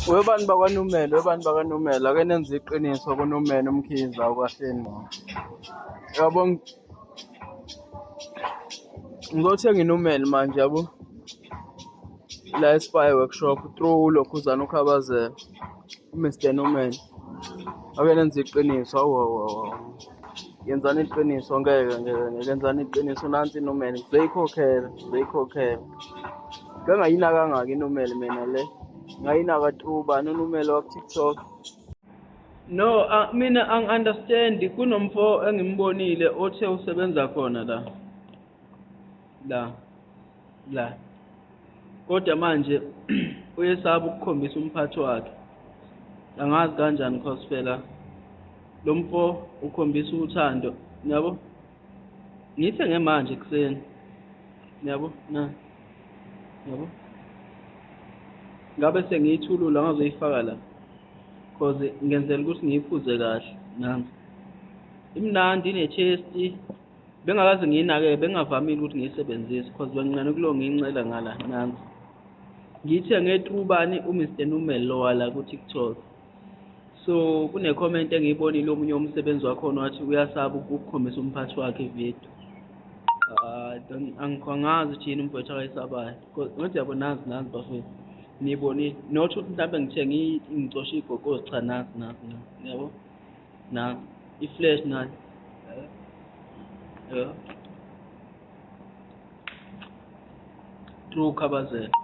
Webantu bakwaNumela ake nenze iqiniso kuNumela uMkhize ukwahleni. Yabo ngizothenga iNumela manje yabo. La eSpy Workshop through Lokhuzana uKhabazela uMr Numela. Ake nenze iqiniso yenzani iqiniso ngeke ngenzani iqiniso nansi iNumela ngizeyikhokhela ngangayina kangaka iNumela mina le ngayinaka trubani uNumela wa TikTok. No, mina angi-understand kunomfo engimbonile othe usebenza khona la kodwa manje uyesaba ukukhombisa umphathi wakhe angazi kanjani cause phela lo mfo ukhombisa uthando yabo ngithenge manje ekseni yabo yabo ngabe sengiyithulula ngazoyifaka la cause ngenzela ukuthi ngiyiphuze kahle nansi imnandi ine-taste bengakaze ngiyinake bengavamile ukuthi ngiyisebenzise cause bengincane kulo ngiyincela ngala nansi ngiyithenge trubani uMr Numela lo wala ku TikTok. So kune-comment engiyibonile omunye umsebenzi wakhona wathi uyasaba ukukhombisa umphathi wakhe video. Angikhongazi ukuthi yini umfowethu akayisabayo ngothi yabo nazi bafethu niyibonile not ukuthi mhlawumbe ngithenge ngicoshe igogozi cha nazi yabo nazi i-flash nazi true Khabazela.